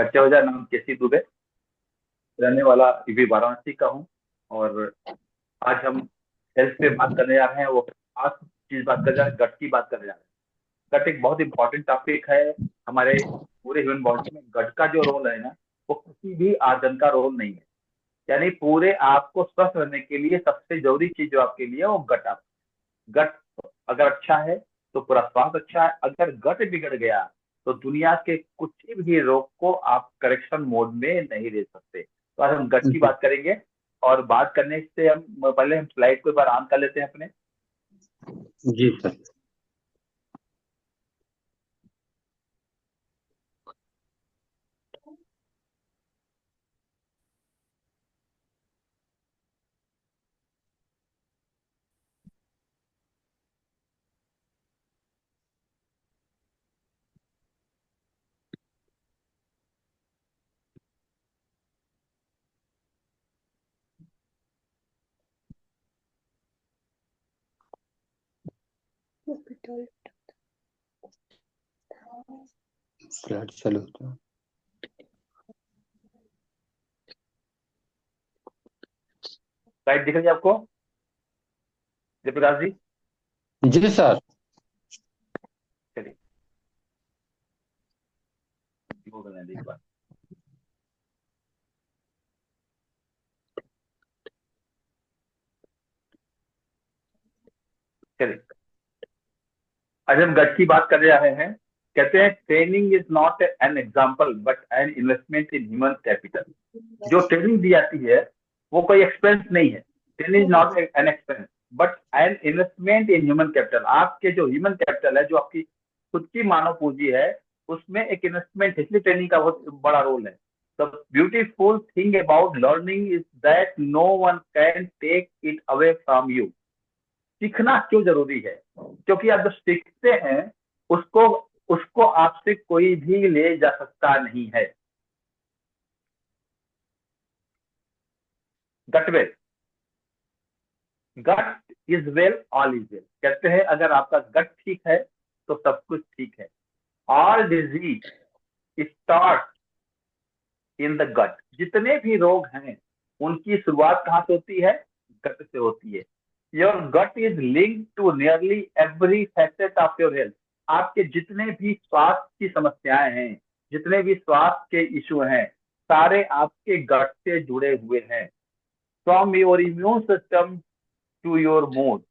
परिचय हो जाए, नाम केसी दुबे, रहने वाला यूपी वाराणसी का हूँ। और आज हम हेल्थ पे बात करने जा रहे हैं। वो आज चीज बात करने जा रहे हैं, गट की बात करने जा रहे हैं। गट एक बहुत इंपॉर्टेंट टॉपिक है हमारे पूरे ह्यूमन बॉडी में। गट का जो रोल है ना, वो किसी भी आर्गन का रोल नहीं है। यानी पूरे आपको स्वस्थ रहने के लिए सबसे जरूरी चीज जो आपके लिए है, वो गट अगर अच्छा है तो पूरा स्वास्थ्य अच्छा है। अगर गट बिगड़ गया तो दुनिया के कुछ भी रोग को आप करेक्शन मोड में नहीं दे सकते। तो आज हम गट की जी बात करेंगे। और बात करने से हम पहले हम स्लाइड को एक बार ऑन कर लेते हैं अपने। जी सर। स्लाइड चालू होता स्लाइड दिख रही है आपको जयप्रकाश जी? है। जी सर। चलिए, वो करने दीजिए एक बार। चलिए, आज हम गट की बात करने जा रहे हैं। कहते हैं training is not an example but an investment in human capital. जो ट्रेनिंग दी जाती है वो कोई एक्सपेंस नहीं है। Training is not an expense but an investment in human capital. आपके जो ह्यूमन कैपिटल है, जो आपकी खुद की मानव पूंजी है, उसमें एक इन्वेस्टमेंट है। इसलिए ट्रेनिंग का बहुत बड़ा रोल है। The beautiful thing about learning is that no one can take it away from you. सीखना क्यों जरूरी है? क्योंकि आप जो सीखते हैं उसको उसको आपसे कोई भी ले जा सकता नहीं है। Gut well, gut is well all is well. कहते हैं अगर आपका गट ठीक है तो सब कुछ ठीक है। All disease start in the gut. जितने भी रोग हैं उनकी शुरुआत कहाँ से होती है? गट से होती है। Your gut is link to nearly every facet of your health. आपके जितने भी स्वास्थ्य की समस्याएं हैं, जितने भी स्वास्थ्य के इशू हैं, सारे आपके गट से जुड़े हुए हैं। From your immune system to your mood.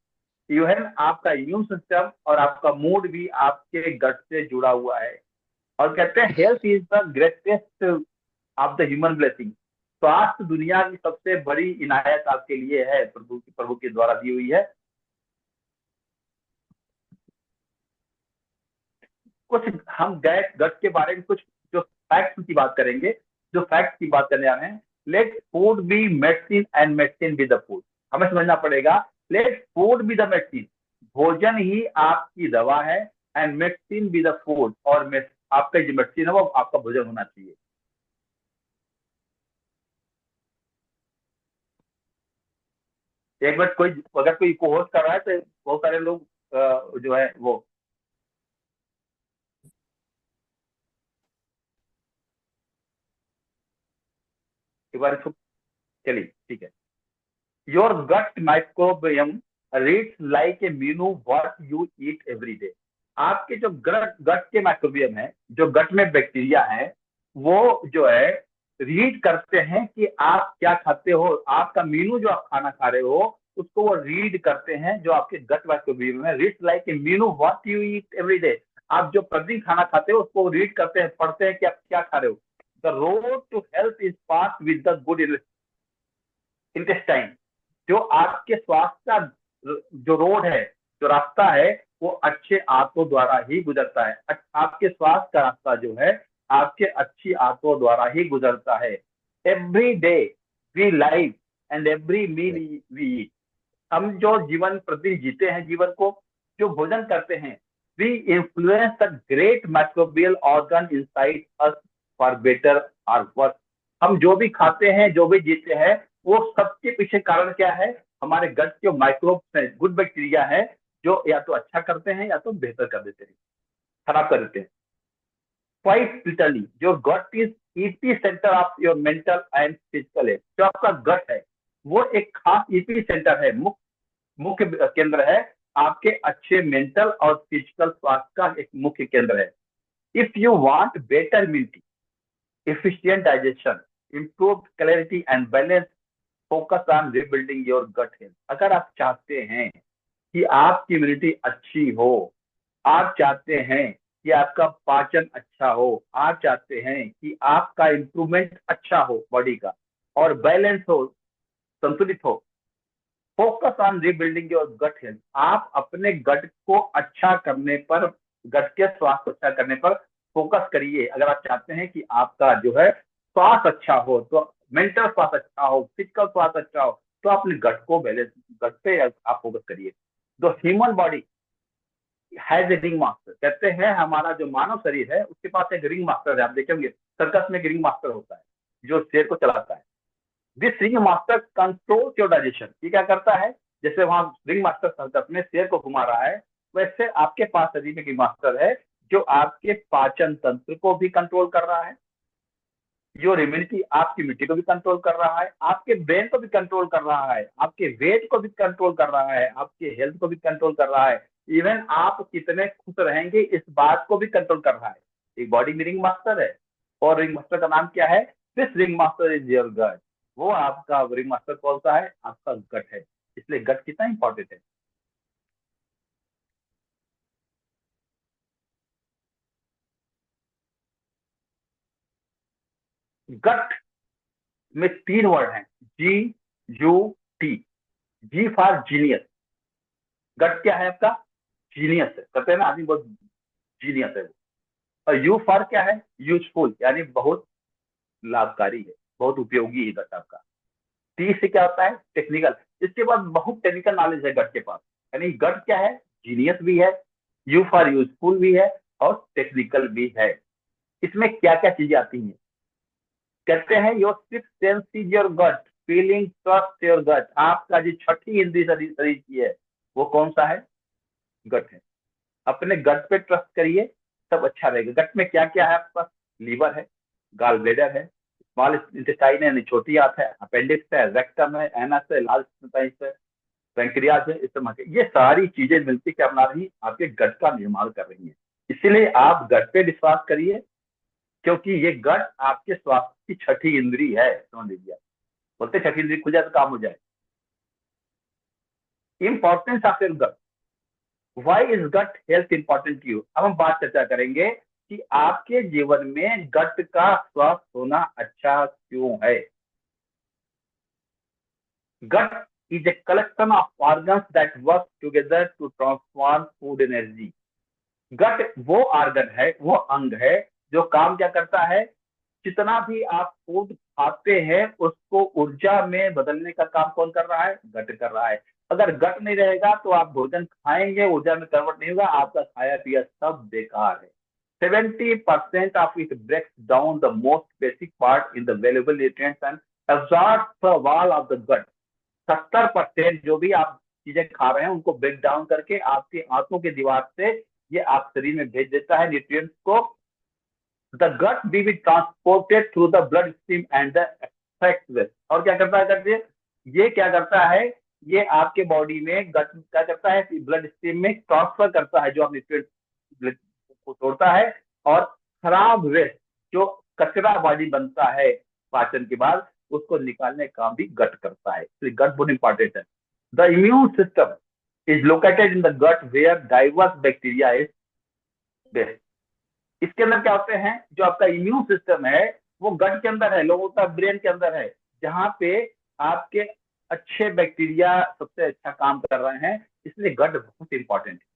Even आपका इम्यून सिस्टम और आपका मूड भी आपके गट से जुड़ा हुआ है। और कहते हैं health is the greatest of the human blessing. स्वास्थ्य दुनिया की सबसे बड़ी इनायत आपके लिए है, प्रभु के द्वारा दी हुई है। कुछ हम गैस गट के बारे में कुछ जो फैक्ट्स की बात करेंगे, जो फैक्ट्स की बात करने जा रहे हैं। Let food be medicine and medicine be the food. हमें समझना पड़ेगा, let food be the medicine. भोजन ही आपकी दवा है, and medicine be the food. और आपका जो मेडिसिन है वो आपका भोजन होना चाहिए। एक बार कोई अगर कोई को होस्ट कर रहा है तो बहुत सारे लोग जो है वो एक बार इसको, चलिए ठीक है। Your gut microbiome reads like a menu what you eat every day. आपके जो गट गट के माइक्रोबियम है, जो गट में बैक्टीरिया है, वो जो है रीड करते हैं कि आप क्या खाते हो। आपका मीनू जो आप खाना खा रहे हो उसको वो रीड करते हैं। जो आपके गट माइक्रोबियम है, reads like a menu what you eat every day. आप जो प्रतिदिन खाना खाते हो उसको रीड करते हैं, पढ़ते हैं कि आप क्या खा रहे हो। The road to health is pass with the good intestine. जो आपके स्वास्थ्य का जो रोड है, जो रास्ता है, वो अच्छे आंतों द्वारा ही गुजरता है। आपके स्वास्थ्य का रास्ता जो है आपके अच्छी आंतों द्वारा ही गुजरता है। Every day we live and every meal we eat. हम जो जीवन प्रतिदिन जीते हैं, जीवन को जो भोजन करते हैं, we influence the great microbial organ inside us for better or worse. हम जो भी खाते हैं, जो भी जीते हैं, वो सबके पीछे कारण क्या है? हमारे गट के माइक्रोब्स हैं, गुड बैक्टीरिया है, जो या तो अच्छा करते हैं या तो बेहतर कर देते हैं, खराब कर देते हैं। quite literally, your gut is EP center of your mental and physical health. जो आपका गट है वो एक खास EP सेंटर है, मुख्य केंद्र है आपके अच्छे मेंटल और फिजिकल स्वास्थ्य का एक मुख्य केंद्र है. If you want better immunity, efficient digestion, improved clarity and balance, focus on rebuilding your gut health. अगर आप चाहते हैं कि आपकी इम्यूनिटी अच्छी हो, आप चाहते हैं कि आपका पाचन अच्छा हो, आप चाहते हैं कि आपका इंप्रूवमेंट अच्छा हो बॉडी का और बैलेंस हो, संतुलित हो, focus on rebuilding your gut health. आप अपने गट को अच्छा करने पर, गट के स्वास्थ्य को अच्छा करने पर फोकस करिए. अगर आप चाहते हैं कि आपका जो है स्वास्थ्य अच्छा हो, तो मेंटल स्वास्थ्य अच्छा हो, फिजिकल स्वास्थ्य अच्छा हो, तो अपने गट को बैलेंस, गट पे आप फोकस करिए. The human body has a ring master. कहते हैं हमारा जो मानव शरीर है उसके पास एक रिंग मास्टर है. आप देखेंगे सर्कस में एक रिंग मास्टर होता है जो शेर को चलाता है. This ring master controls your digestion. ये क्या करता है, जैसे वहां रिंग मास्टर सर्कस में शेर को घुमा रहा है, वैसे आपके पास शरीर में रिंग मास्टर है जो आपके पाचन तंत्र को भी कंट्रोल कर रहा है, योर इम्यूनिटी, आपकी इम्यूनिटी को भी कंट्रोल कर रहा है, आपके ब्रेन को भी कंट्रोल कर रहा है, आपके वेट को भी कंट्रोल कर रहा है, आपके हेल्थ को भी कंट्रोल कर रहा है, इवन आप कितने खुश रहेंगे इस बात को भी कंट्रोल कर रहा है. एक बॉडी में रिंग मास्टर है और रिंग मास्टर का नाम क्या है? This ring master is your gut. वो आपका रिंग मास्टर कौन सा है? आपका गट है. इसलिए गट कितना इंपॉर्टेंट है. गट में 3 वर्ड हैं, GUT. G for genius. Gut क्या है आपका? जीनियस है. कहते हैं ना आदमी बहुत जीनियस है. और यू फॉर क्या है? यूजफुल, यानी बहुत लाभकारी है, बहुत उपयोगी है गट आपका. टी से क्या होता है? टेक्निकल. इसके बाद बहुत टेक्निकल नॉलेज है गट के पास. यानी गट क्या है? जीनियस भी है, यू फॉर यूजफुल भी है और टेक्निकल भी है. इसमें क्या क्या चीजें आती हैं? कहते हैं your sixth sense is your gut, feeling, trust your gut. आपका जो छठी इंद्रिय शरीर की है वो कौन सा है? गट है. अपने गट पे ट्रस्ट करिए, सब अच्छा रहेगा. गट में क्या क्या है आपके पास? लीवर है, गाल ब्लेडर है, स्मॉल इंटेस्टाइन है, छोटी आंत है, अपेंडिक्स है, रेक्टम है, एनस है, लार्ज इंटेस्टाइन है, पैंक्रियाज है. इस तरह के ये सारी चीजें मिलती क्या बना रही? आपके गट का निर्माण कर रही है. इसीलिए आप गट पे विश्वास करिए, क्योंकि ये गट आपके स्वास्थ्य की छठी इंद्री है. समझ लीजिए, बोलते छठी इंद्री खुल जाए तो काम हो जाए. Importance of your gut. Why is gut health important to you? अब हम बात चर्चा करेंगे कि आपके जीवन में गट का स्वास्थ्य होना अच्छा क्यों है. Gut is a collection of organs that work together to transform food energy. गट वो ऑर्गन है, वो अंग है जो काम क्या करता है? जितना भी आप फूड खाते हैं उसको ऊर्जा में बदलने का काम कौन कर रहा है? गट कर रहा है. अगर गट नहीं रहेगा तो आप भोजन खाएंगे, ऊर्जा में कन्वर्ट नहीं होगा, आपका खाया पिया सब बेकार है. 70% of it breaks down the most basic part in the valuable nutrients and absorbs the wall of the gut. 70% जो भी आप चीजें खा रहे हैं उनको ब्रेक डाउन करके आपकी आंतों की दीवार से ये आप शरीर में भेज देता है न्यूट्रिएंट्स को. The gut be transported through the blood stream and the effect. और क्या करता है गट? ये क्या करता है? ये आपके बॉडी में गट क्या करता है? ब्लड स्ट्रीम में ट्रांसफर करता है जो आप न्यूट्रिएंट को छोड़ता है, और खराब वेस्ट जो कचरा बॉडी बनता है पाचन के बाद उसको निकालने का भी गट करता है. तो गट बहुत इंपॉर्टेंट है. The immune system is located in the gut where diverse bacteria is best. इसके अंदर क्या होते हैं? जो आपका इम्यून सिस्टम है वो गट के अंदर है, लोगों का ब्रेन के अंदर है, जहां पे आपके अच्छे बैक्टीरिया सबसे अच्छा काम कर रहे हैं. इसलिए गट बहुत इंपॉर्टेंट है.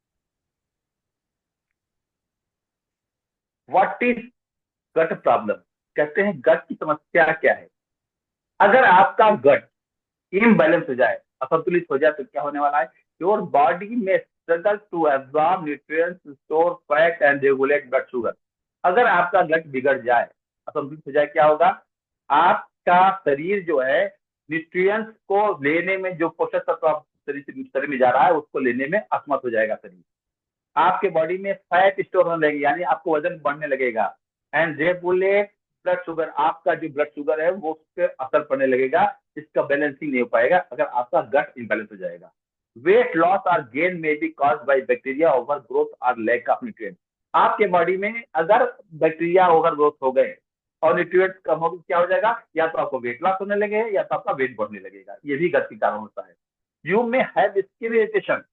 What is gut problem? कहते हैं गट की समस्या क्या है. अगर आपका गट इम्बैलेंस हो जाए, असंतुलित हो जाए, तो क्या होने वाला है? योर बॉडी में struggle to absorb nutrients, store fat and regulate blood sugar. अगर आपका गट बिगड़ जाए, असंतुलित हो जाए, क्या होगा? आपका शरीर जो है न्यूट्रिएंट्स को लेने में, जो पोषक तत्व आप शरीर में जा रहा है उसको लेने में असमर्थ हो जाएगा शरीर. आपके बॉडी में फैट स्टोर होने लगेगी, यानी आपको वजन बढ़ने लगेगा. And regulate blood sugar. आपका जो ब्लड शुगर है वो उस पर असर पड़ने लगेगा, इसका बैलेंसिंग नहीं हो पाएगा अगर आपका गट इम्बैलेंस हो जाएगा। वेट लॉस और गेन में be cause by bacteria overgrowth और लैक ऑफ न्यूट्रिएंट। आपके बॉडी में अगर बैक्टीरिया ओवर ग्रोथ हो गए और न्यूट्रिएंट्स कम हो गए, क्या हो जाएगा? या तो आपको वेट लॉस होने लगे या तो आपका वेट बढ़ने लगेगा। ये भी गट के कारण होता है। यू में have skin irritation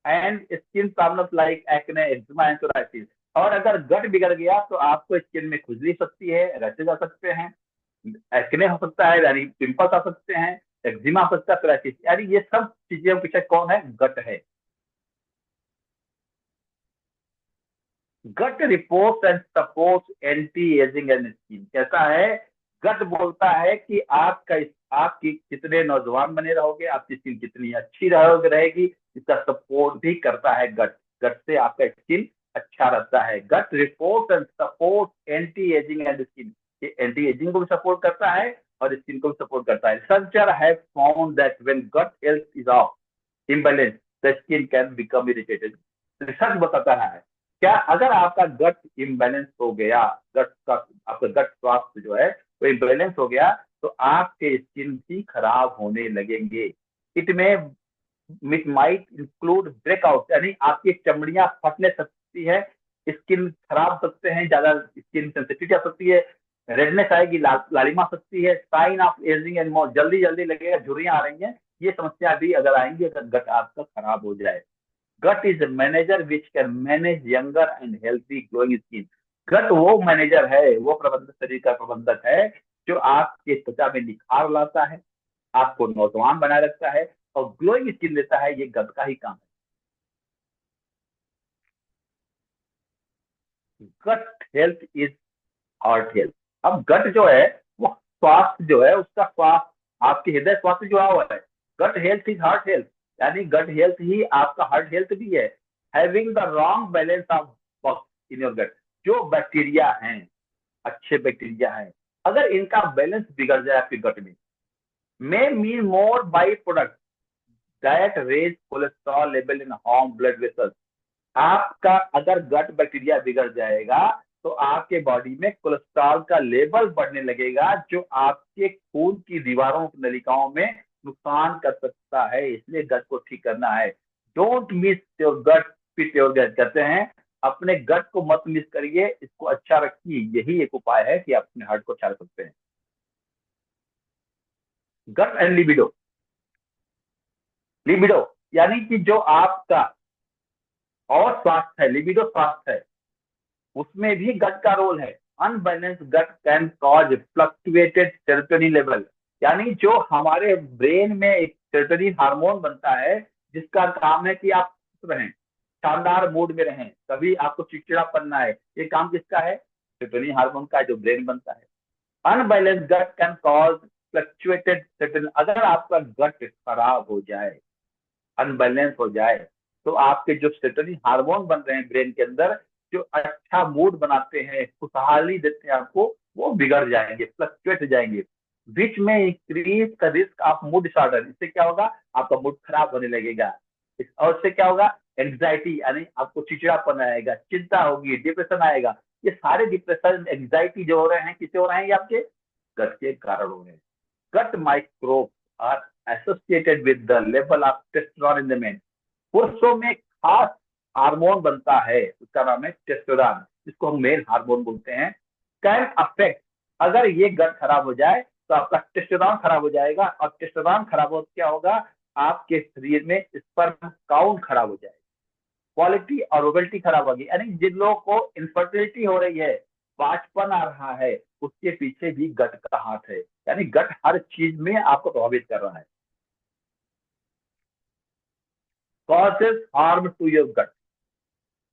and skin problem like acne, eczema and psoriasis. और अगर गट बिगड़ गया तो आपको स्किन में खुजली हो सकती है, रैशेज आ सकते हैं, एक्ने हो सकता है यानी पिंपल्स आ सकते हैं, एक्जिमा हो सकता है, सोराइसिस। यानी ये सब चीजें पीछे कौन है? गट है। Gut report and support anti ageing and skin. कैसा है? गट बोलता है कि आपकी कितने नौजवान बने रहोगे, आपकी स्किन कितनी अच्छी रहेगी, इसका सपोर्ट भी करता है गट। गट से आपका स्किन अच्छा रहता है। Gut report and support anti ageing and skin. ये एंटी एजिंग को भी सपोर्ट करता है और स्किन को भी सपोर्ट करता है। Researcher have found that when gut health is of imbalance the skin can become irritated. Research बताता है क्या अगर आपका गट इम्बैलेंस हो गया, गट का आपका गट स्वास्थ्य जो है वो इम्बैलेंस हो गया तो आपके स्किन भी खराब होने लगेंगे। इट में इट माइट इंक्लूड ब्रेकआउट, यानी आपकी चमड़ियां फटने सकती है, स्किन खराब हो सकते हैं, ज्यादा स्किन सेंसिटिविटी आ सकती है, रेडनेस आएगी, लालिमा सकती है, sign of aging and more, जल्दी जल्दी लगेगा झुर्रियां आ रही हैं। ये समस्या भी अगर आएंगी अगर गट आपका खराब हो जाए। Gut is manager which can manage younger and healthy glowing skin. Gut वो मैनेजर है, वो प्रबंधक, शरीर का प्रबंधक है जो आपके त्वचा में निखार लाता है, आपको नौजवान बनाए रखता है और ग्लोइंग स्किन देता है। ये गट का ही काम है। Gut health is heart health. अब गट जो है वो स्वास्थ्य जो है उसका स्वास्थ्य आपके हृदय स्वास्थ्य जुड़ा हुआ है। Gut health is heart health, यानी गट हेल्थ ही आपका हार्ट हेल्थ भी है। Having the wrong balance of in your gut. जो बैक्टीरिया हैं, अच्छे बैक्टीरिया हैं, अगर इनका बैलेंस बिगड़ जाए आपके गट में, may mean more byproduct that raise cholesterol level in home blood vessels. आपका अगर गट बैक्टीरिया बिगड़ जाएगा तो आपके बॉडी में कोलेस्ट्रॉल का लेवल बढ़ने लगेगा जो आपके खून की दीवारों नलिकाओं में नुकसान कर सकता है। इसलिए गट को ठीक करना है। Don't miss your gut, fit your gut. कहते हैं अपने गट को मत मिस करिए, इसको अच्छा रखिए। यही एक उपाय है कि आप अपने हार्ट को अच्छा रख सकते हैं। Gut and libido. लिबिडो यानी कि जो आपका और स्वास्थ्य है, लिबिडो स्वास्थ्य है, उसमें भी गट का रोल है। Unbalance gut can cause fluctuated serotonin level. यानी जो हमारे ब्रेन में एक सेरोटोनिन हार्मोन बनता है जिसका काम है कि आप खुश रहें, शानदार मूड में रहें, कभी आपको चिड़चिड़ापन ना आए, ये काम किसका है? सेरोटोनिन हार्मोन का, जो ब्रेन बनता है। Unbalance gut can cause fluctuated serotonin. अगर आपका गट खराब हो जाए, अनबैलेंस हो जाए, तो आपके जो सेरोटोनिन हार्मोन बन रहे हैं ब्रेन के अंदर, जो अच्छा मूड बनाते हैं, खुशहाली देते हैं आपको, वो बिगड़ जाएंगे, फ्लक्चुएट हो जाएंगे। बीच में इंक्रीज का रिस्क ऑफ मूड डिसऑर्डर। इससे क्या होगा? आपका मूड खराब होने लगेगा। और इससे क्या होगा? एंग्जाइटी, यानी आपको चिड़चिड़ापन आएगा, चिंता होगी, डिप्रेशन आएगा। ये सारे डिप्रेशन, एंग्जाइटी जो हो रहे हैं, किससे हो रहे हैं? ये आपके गट के कारण हो रहे हैं। gut microbes are associated with the level of testosterone in the men। पुरुषों में खास हार्मोन बनता है, उसका नाम है टेस्टोस्टेरोन, जिसको हम मेल हार्मोन बोलते हैं। कैन अफेक्ट, अगर ये गट खराब हो जाए तो आपका टेस्टोस्टेरोन खराब हो जाएगा और टेस्टोस्टेरोन खराब हो तो क्या होगा? आपके शरीर में स्पर्म काउंट खराब हो जाएगा, क्वालिटी और मोबिलिटी खराब होगी। यानी जिन लोगों को इनफर्टिलिटी हो रही है, बांझपन आ रहा है, उसके पीछे भी गट का हाथ है। यानी गट हर चीज में आपको प्रभावित कर रहा है। Causes harm to your gut.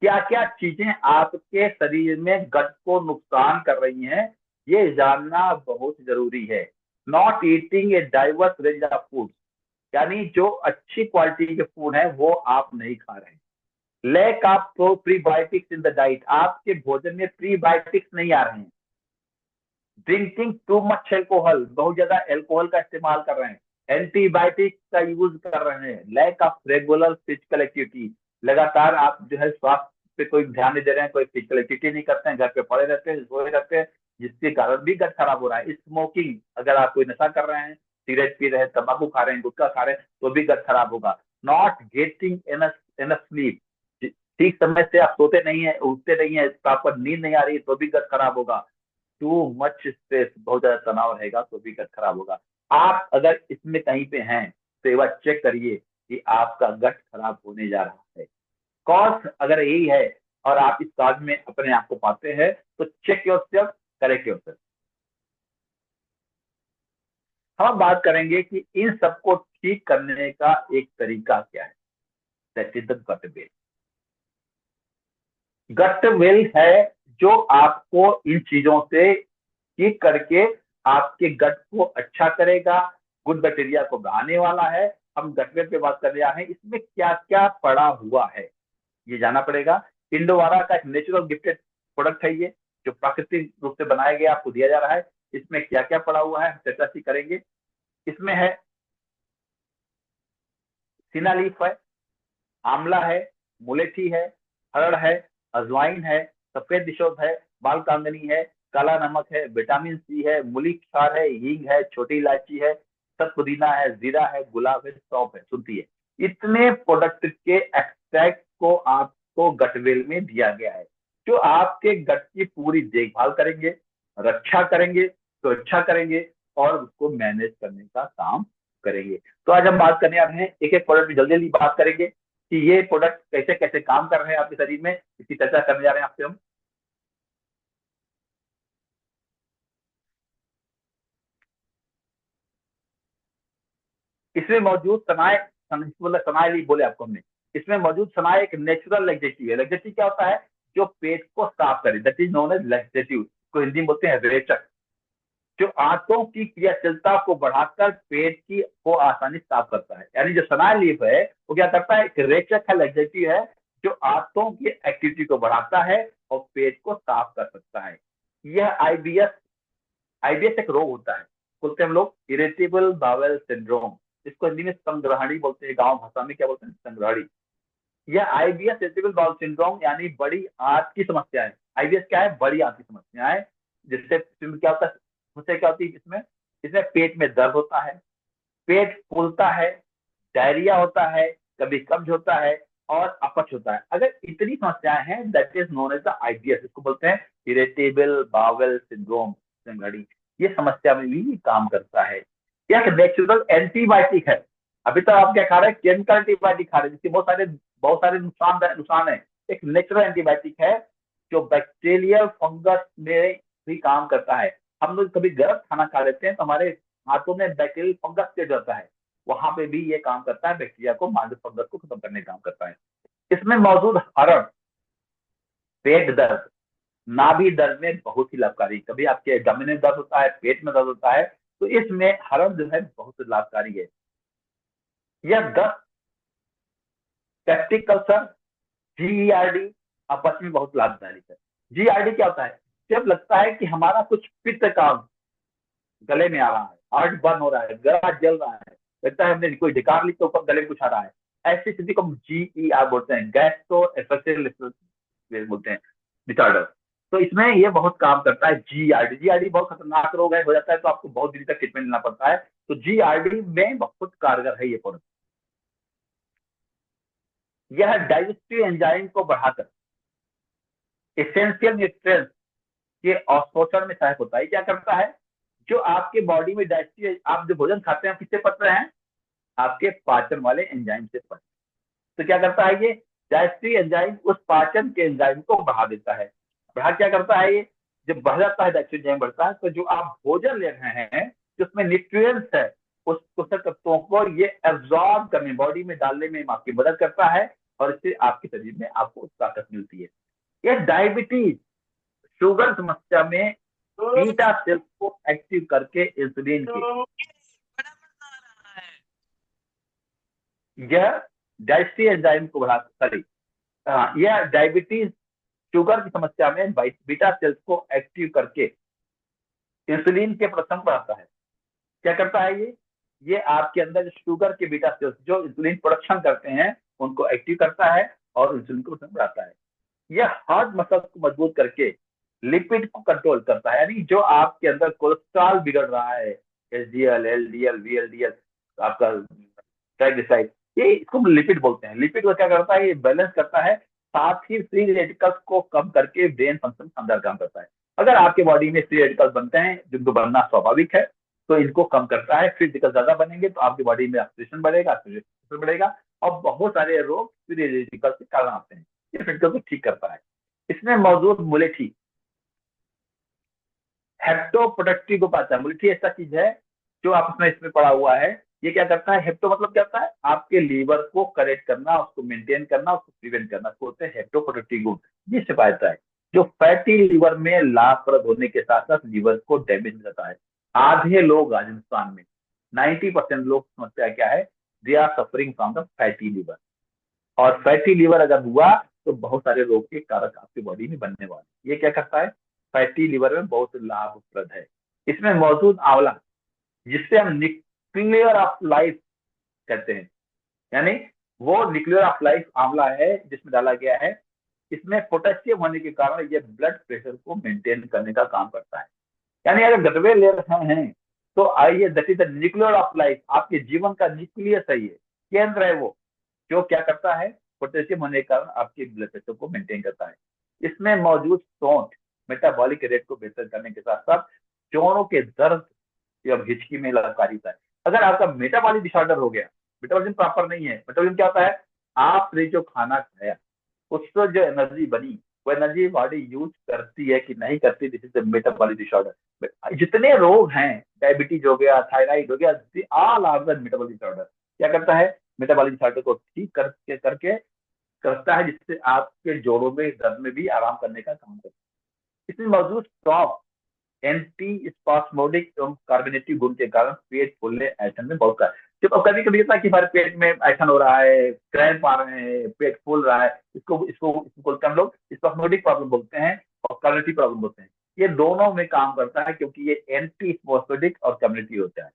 क्या क्या चीजें आपके शरीर में गट को नुकसान कर रही हैं, ये जानना बहुत जरूरी है। Not eating a diverse range of food, यानी जो अच्छी क्वालिटी के फूड है वो आप नहीं खा रहे हैं। Lack of prebiotics in the diet, आपके भोजन में प्रीबायोटिक्स नहीं आ रहे हैं। ड्रिंकिंग टू मच एल्कोहल, बहुत ज्यादा एल्कोहल का इस्तेमाल कर रहे हैं। एंटीबायोटिक का यूज कर रहे हैं। Lack of regular physical activity, लगातार आप जो है स्वास्थ्य पे कोई ध्यान नहीं दे रहे हैं, कोई फिजिकल एक्टिविटी नहीं करते हैं, घर पे पड़े रहते हैं, सोए रहते हैं, जिसके कारण भी गट खराब हो रहा है। स्मोकिंग, अगर आप कोई नशा कर रहे हैं, सिगरेट पी रहे हैं, तंबाकू खा रहे हैं, गुटखा खा रहे हैं, तो भी गट खराब होगा। नॉट गेटिंग एनफ स्लीप, ठीक समय से आप सोते नहीं है, उठते नहीं है, प्रॉपर नींद नहीं आ रही है, तो भी गट खराब होगा। टू मच स्ट्रेस, बहुत ज्यादा तनाव रहेगा तो भी गट खराब होगा। आप अगर इसमें कहीं पे हैं तो एक बार चेक करिए कि आपका गट खराब होने जा रहा है। कॉज अगर यही है और आप इस काज में अपने आप को पाते हैं, तो चेक योरसेल्फ, करेक्ट योरसेल्फ। हम बात करेंगे कि इन सबको ठीक करने का एक तरीका क्या है। That is the gut well. Gut well है जो आपको इन चीजों से ठीक करके आपके गट को अच्छा करेगा, गुड बैक्टीरिया को बढ़ाने वाला है। हम गट वेल पे बात कर रहे हैं, इसमें क्या क्या पड़ा हुआ है ये जानना पड़ेगा। इंडोवारा का एक नेचुरल गिफ्टेड प्रोडक्ट है ये, जो प्राकृतिक रूप से बनाया गया आपको दिया जा रहा है। इसमें क्या क्या पड़ा हुआ है चर्चा सी करेंगे। इसमें है सिना लीफ है, आंवला है, मुलेठी है, हरड़ है, अजवाइन है, सफेद दिशोद है, बाल कांगनी है, काला नमक है, विटामिन सी है, मूली क्षार है, हींग है, छोटी इलायची है, सब पुदीना है, जीरा है, गुलाब है, सौंफ है। सुनती है, इतने प्रोडक्ट के एक्सट्रैक्ट को आपको गटवेल में दिया गया है, जो आपके गट की पूरी देखभाल करेंगे, रक्षा करेंगे, सुरक्षा करेंगे और उसको मैनेज करने का काम करेंगे। तो आज हम बात करने आ रहे हैं, एक एक प्रोडक्ट जल्दी जल्दी बात करेंगे कि ये प्रोडक्ट कैसे कैसे काम कर रहे हैं आपके शरीर में, इसकी चर्चा करने जा रहे हैं आपसे हम। इसमें मौजूद सनाए, मतलब सनाए बोले आपको हमने, इसमें मौजूद सनाए एक नेचुरल लैक्सेटिव है। लैक्सेटिव क्या होता है? जो पेट को साफ करे, that is known as laxative, को हिंदी में बोलते हैं रेचक। जो आंतों की क्रियाशीलता को बढ़ाकर पेट की को आसानी साफ करता है। यानी जो सनाय लीफ है वो क्या करता है? एक रेचक है, लग्जेटिव है, जो आंतों की एक्टिविटी को बढ़ाता है और पेट को साफ कर सकता है। यह आईबीएस, आईबीएस एक रोग होता है, बोलते हैं हम लोग इरिटेबल बावेल सिंड्रोम। इसको हिंदी में संग्रहणी बोलते हैं, गांव भाषा में क्या बोलते हैं? संग्रहणी। यह आईबीएस इरिटेबल बाउल सिंड्रोम यानी बड़ी आंत की समस्या है। आईबीएस क्या है? बड़ी आंत की समस्या है, जिससे क्या होता है? उससे क्या होती है? इसमें इसमें पेट में दर्द होता है, पेट फूलता है, डायरिया होता है, कभी कब्ज होता है और अपच होता है। अगर इतनी समस्याएं हैं, that is known as the IBS. इसको बोलते हैं इरिटेबल बावेल सिंड्रोम, संगड़ी। ये समस्या में भी काम करता है। यह एक नेचुरल एंटीबायोटिक है। अभी तक आप क्या खा रहे हैं? केमिकल एंटीबायोटिक खा रहे हैं, जिसके बहुत सारे नुकसान है। एक नेचुरल एंटीबायोटिक है जो बैक्टीरियल फंगस में भी काम करता है। हम लोग कभी गलत खाना खा लेते हैं तो हमारे हाथों में बैक्टीरियल फंगस से जाता है, वहां पे भी ये काम करता है, बैक्टीरिया को, माइल्ड फंगस को खत्म करने का काम करता है। इसमें मौजूद हरड़ पेट दर्द, नाभि दर्द में बहुत ही लाभकारी। कभी आपके गमे में दर्द होता है, पेट में दर्द होता है, तो इसमें हरड़ जो है बहुत लाभकारी है। यह दस्त, पेप्टिक अल्सर, जीईआरडी आपस में बहुत लाभदायक है। जीईआरडी क्या होता है? जब लगता है कि हमारा कुछ पित्त का गले में आ रहा है, हार्ट बर्न हो रहा है, गला जल रहा है, लगता है हमने कोई ढिकार ली तो ऊपर गले में कुछ आ रहा है, ऐसी स्थिति को हम जीईआर बोलते हैं, गैस्ट्रो एसोफेजियल बोलते हैं, डिसऑर्डर। तो इसमें ये बहुत काम करता है जीआरडी। जीआरडी बहुत खतरनाक रोग है, हो जाता है तो आपको बहुत दिन तक ट्रीटमेंट लेना पड़ता है। तो जीआरडी में बहुत कारगर है ये प्रोडक्ट। यह डाइजेस्टिव एंजाइम को बढ़ाकर एसेंशियल न्यूट्रिएंट्स के अवशोषण में सहायक होता है। क्या करता है? जो आपके बॉडी में डाइजेस्टिव, आप जो भोजन खाते हैं किससे पच रहे हैं? आपके पाचन वाले एंजाइम से पच। तो क्या करता है ये? डाइजेस्टिव एंजाइम उस पाचन के एंजाइम को बढ़ा देता है। बढ़ा क्या करता है ये? जब बढ़ जाता है, डाइजेस्टिव एंजाइम बढ़ता है, तो जो आप भोजन ले रहे हैं जिसमें न्यूट्रिएंट्स है, उस पोषक तत्वों को ये एब्जॉर्ब करने, बॉडी में डालने में आपकी मदद करता है और इससे आपके शरीर में आपको ताकत मिलती है। ये डायबिटीज, शुगर समस्या में बीटा सेल्स को एक्टिव करके इंसुलिन के, यह डाइजेस्टिव एंजाइम को बढ़ा, सॉरी, यह डायबिटीज शुगर की समस्या में बीटा सेल्स को एक्टिव करके इंसुलिन के प्रोडक्शन बढ़ाता है। क्या करता है ये आपके अंदर जो शुगर के बीटा सेल्स जो इंसुलिन प्रोडक्शन करते हैं उनको एक्टिव करता है और इंसुलिन को बढ़ाता है। यह हार्ट मसल को मजबूत करके लिपिड को कंट्रोल करता है, यानी जो आपके अंदर कोलेस्ट्रॉल बिगड़ रहा है, एचडीएल, एलडीएल, वीएलडीएल, आपका ट्राइग्लिसराइड, ये इसको लिपिड बोलते हैं। लिपिड को क्या करता है, ये बैलेंस करता है, साथ ही फ्री रेडिकल्स को कम करके ब्रेन फंक्शन शानदार काम करता है। अगर आपके बॉडी में फ्री रेडिकल्स बनते हैं, जिनको बनना स्वाभाविक है, तो इनको कम करता है। फ्री रेडिकल ज्यादा बनेंगे तो आपकी बॉडी में ऑक्सीडेशन बढ़ेगा, ऑक्सीडेशन बढ़ेगा, और बहुत सारे रोग फ्री रेडिकल के कारण आते हैं। ये रेडिकल को ठीक करता है। इसमें मौजूद मुलेठी हेप्टोप्रोटेक्टिव को पाता है। मुलेठी ऐसा चीज है जो आप इसमें पड़ा हुआ है। ये क्या करता है, हेप्टो मतलब क्या होता है, आपके लीवर को करेक्ट करना, उसको मेंटेन करना, उसको प्रिवेंट करना, उसको होते हैं हेप्टोप्रोटेक्टिव गुण। ये सिफायता है जो फैटी लीवर में लाभप्रद होने के साथ साथ लीवर को डैमेज करता है। आधे लोग आज हिंदुस्तान में 90% लोग समस्या क्या है, they are suffering from the fatty liver. और फैटी लीवर अगर हुआ तो बहुत सारे रोग के कारक आपकी बॉडी में बनने वाले। ये क्या करता है, फैटी लीवर में बहुत लाभप्रद है। इसमें मौजूद आंवला, जिससे हम न्यूक्लियर ऑफ लाइफ कहते हैं, यानी वो न्यूक्लियर ऑफ लाइफ आंवला है जिसमें डाला गया है। इसमें पोटेशियम होने के कारण ये ब्लड प्रेशर को मेंटेन करने का काम करता है। यानी अगर गटवे ले रहे हैं तो आइए, that is the nuclear of life, आपके जीवन का न्यूक्लियस है, ये केंद्र है वो, जो क्या करता है, पोटेशियम होने के कारण आपके ब्लड प्रेशर को मेंटेन करता है। इसमें मौजूद सौंठ मेटाबॉलिक रेट को बेहतर करने के साथ साथ जोड़ों के दर्द या हिचकी में लाभकारी होता है। अगर आपका मेटाबॉलिक डिसऑर्डर हो गया, मेटाबॉलिज्म प्रॉपर नहीं है, मेटाबॉलिज्म क्या होता है, आपने जो खाना खाया उससे जो एनर्जी बनी, वो एनर्जी बॉडी यूज करती है कि नहीं करती, this is the metabolic disorder. जितने रोग हैं, डायबिटीज हो गया, थायराइड हो गया, all are the metabolic disorder. क्या करता है, मेटाबॉलिक डिसऑर्डर को ठीक करके करके करता है, जिससे आपके जोड़ों में दर्द में भी आराम करने का काम करता है। इसमें मौजूद सौंफ एंटी स्पास्मोडिक एवं कार्बोनेटिव गुण के कारण पेट फूलने ऐसा में बहुत है। जब कभी कभी होता है कि हमारे पेट में ऐसा हो रहा है, क्रैम्प आ रहे हैं, पेट फूल रहा है, इसको इसको इसको बोलते हैं हम लोग स्पास्मोडिक प्रॉब्लम बोलते हैं, और कार्बोनेटिव प्रॉब्लम बोलते हैं। ये दोनों में काम करता है क्योंकि ये एंटी स्पास्मोडिक और कम्युनिटी होता है।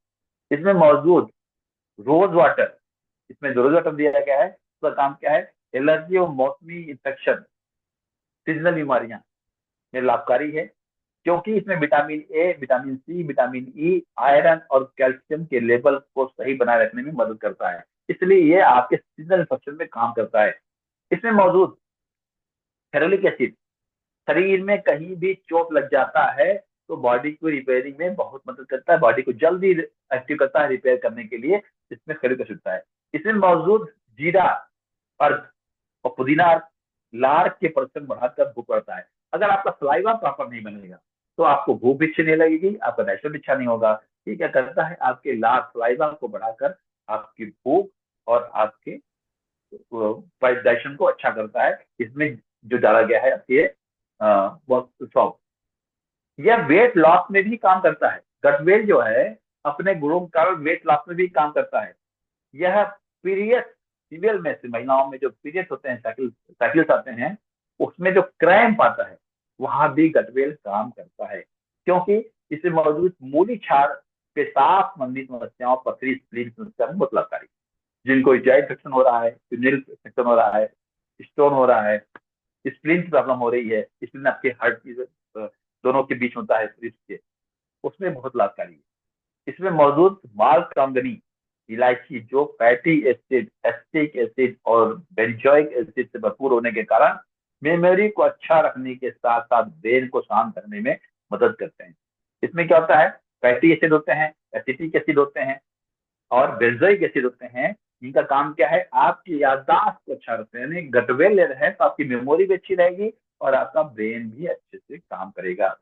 इसमें मौजूद रोज वाटर, इसमें जो रोज वाटर दिया गया है उसका काम क्या है, एलर्जी और मौसमी इंफेक्शन, सीजनल बीमारियां में लाभकारी है, क्योंकि इसमें vitamin A, vitamin C, vitamin E, iron और कैल्शियम के लेवल को सही बनाए रखने में मदद करता है। इसलिए ये आपके सीजनल इन्फेक्शन में काम करता है। इसमें मौजूद फेरोलिक एसिड, शरीर में कहीं भी चोट लग जाता है तो बॉडी को रिपेयरिंग में बहुत मदद करता है, बॉडी को जल्दी एक्टिव करता है रिपेयर करने के लिए। इसमें फेरोलिक एसिड होता है। इसमें मौजूद जीरा अर्क और पुदीना अर्क लार के प्रोडक्शन बढ़ाकर भूख बढ़ता है। अगर आपका सलाइवा प्रॉपर नहीं बनेगा तो आपको भूख भी अच्छी नहीं लगेगी, आपका डाइजेशन भी अच्छा नहीं होगा। ये क्या करता है, आपके लार सलाइवा को बढ़ाकर आपकी भूख और आपके डाइजेशन को अच्छा करता है। इसमें जो डाला गया है आपके सॉफ्ट, यह वेट लॉस में भी काम करता है। गटवेल जो है अपने गुणों के कारण वेट लॉस में भी काम करता है। यह पीरियड फीमेल में से, महिलाओं में जो पीरियड्स होते हैं, साइकिल्स आते हैं, उसमें जो क्रैम्प आता है वहां भी गटवेल काम करता है, क्योंकि इसमें मौजूद मूली क्षार पेशाब संबंधी समस्याओं, पथरी, स्प्लीन समस्या में बहुत लाभकारी। जिनको यूरिनारी इन्फेक्शन हो रहा है, यूरिनरी इन्फेक्शन हो रहा है, स्टोन हो रहा है, स्प्लीन की प्रॉब्लम हो रही है, स्प्लीन आपके हार्ट की दोनों के बीच होता है के, उसमें बहुत लाभकारी है। इसमें मौजूद मालकांगनी इलायची, जो फैटी एसिड, एसिटिक एसिड और बेंजोइक एसिड से भरपूर होने के कारण मेमोरी को अच्छा रखने के साथ साथ ब्रेन को शांत करने में मदद करते हैं। इसमें क्या होता है, फैटी एसिड होते हैं, एसिटिक एसिड होते हैं और बेंजोइक एसिड होते हैं। इनका काम क्या है, आपकी याददाश्त को अच्छा रखते हैं। यानी गटवेल ले रहे हैं तो आपकी मेमोरी भी अच्छी रहेगी और आपका ब्रेन भी अच्छे से काम करेगा।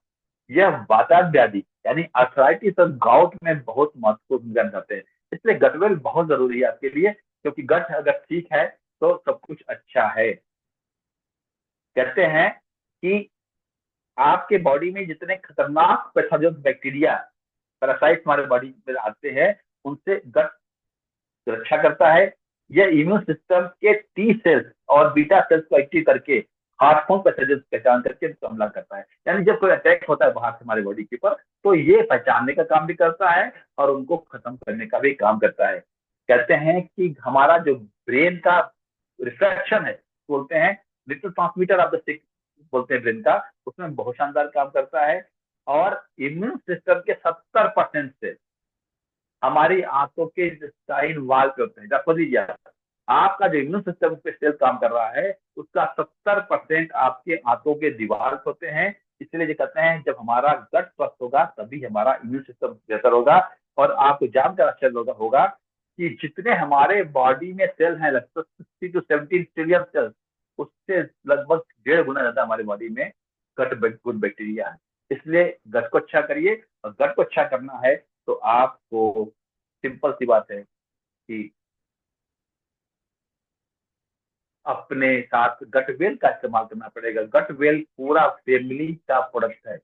यह वातावरण व्याधि यानी अर्थराइटिस और गाउट में बहुत महत्वपूर्ण भूमिका निभाते हैं। इसलिए गटवेल बहुत जरूरी है आपके लिए, क्योंकि गट अगर ठीक है तो सब कुछ अच्छा है। कहते हैं कि आपके बॉडी में जितने खतरनाक पैथोजन बैक्टीरिया, पैरासाइट हमारे बॉडी में आते हैं, उनसे गट रक्षा करता है। यह इम्यून सिस्टम के टी सेल्स और बीटा सेल्स को एक्टिव करके हार्मफुल पैथोजन पहचान करके उनको हमला करता है। यानी जब कोई अटैक होता है बाहर से हमारे बॉडी के ऊपर, तो ये पहचानने का काम भी करता है और उनको खत्म करने का भी काम करता है। कहते हैं कि हमारा जो ब्रेन का रिफ्लेक्शन है, बोलते हैं लिटिल ट्रांसमीटर ऑफ द सिक बोलते हैं ब्रेन का, उसमें बहुत शानदार काम करता है। और इम्यून सिस्टम के 70% से हमारी आंतों के इंटेस्टाइन वाल पे होते हैं। समझ लीजिए, आपका जो इम्यून सिस्टम पे सेल काम कर रहा है उसका 70% आपके आंतों के दीवार होते हैं। इसलिए जो कहते हैं जब हमारा गट स्वस्थ होगा तभी हमारा इम्यून सिस्टम बेहतर होगा। और आपको जानकर आश्चर्य होगा कि जितने हमारे बॉडी में सेल हैं, लगभग 60 to 70 ट्रिलियन सेल, उससे लगभग 1.5 गुना ज्यादा हमारे बॉडी में गट गुड बैक्टीरिया है। इसलिए गट को अच्छा करिए, और गट को अच्छा करना है तो आपको सिंपल सी बात है कि अपने साथ गटवेल का इस्तेमाल करना पड़ेगा। गटवेल पूरा फैमिली का प्रोडक्ट है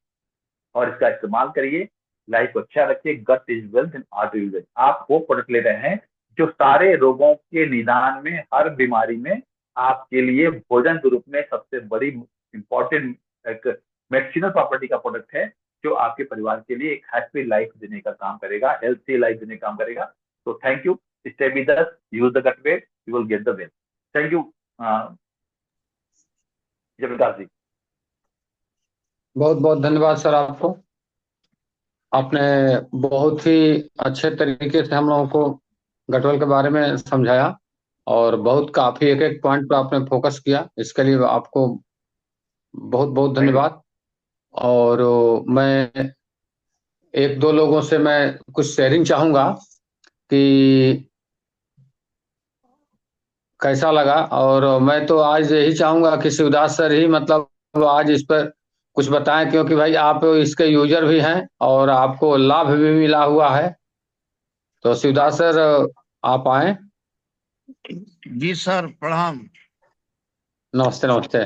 और इसका इस्तेमाल करिए, लाइफ को अच्छा रखिए। Gut is wealth and art is wealth. आप वो प्रोडक्ट ले रहे हैं जो सारे रोगों के निदान में, हर बीमारी में आपके लिए भोजन के रूप में सबसे बड़ी इंपॉर्टेंट एक मेडिसिनल प्रॉपर्टी का प्रोडक्ट है, जो आपके परिवार के लिए एक हैप्पी लाइफ देने का काम करेगा, हेल्थी लाइफ देने का काम करेगा। तो thank you, stay with us, use the gut well, you will get the well. Thank you Jayaprakash ji. बहुत बहुत धन्यवाद सर आपको। आपने बहुत ही अच्छे तरीके से हम लोगों को गठबल के बारे में समझाया, और बहुत काफी एक एक पॉइंट पर आपने फोकस किया। इसके लिए आपको बहुत बहुत थैंक यू। धन्यवाद। और मैं एक दो लोगों से मैं कुछ शेयरिंग चाहूंगा कि कैसा लगा। और मैं तो आज यही चाहूंगा कि शिवदास सर ही मतलब आज इस पर कुछ बताएं, क्योंकि भाई आप इसके यूजर भी हैं और आपको लाभ भी मिला हुआ है। तो शिवदास सर आप आए। जी सर, प्रणाम। नमस्ते नमस्ते।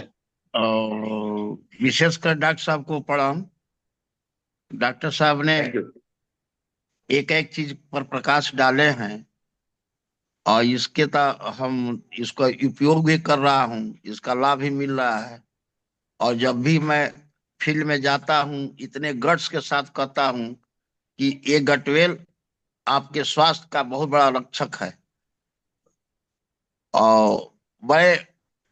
और विशेषकर डॉक्टर साहब को प्रणाम। डॉक्टर साहब ने थैंक यू। एक एक चीज पर प्रकाश डाले हैं, और इसके हम इसका उपयोग भी कर रहा हूँ, इसका लाभ भी मिल रहा है। और जब भी मैं फील्ड में जाता हूँ इतने गट्स के साथ कहता हूँ कि ये गटवेल आपके स्वास्थ्य का बहुत बड़ा रक्षक है। और मैं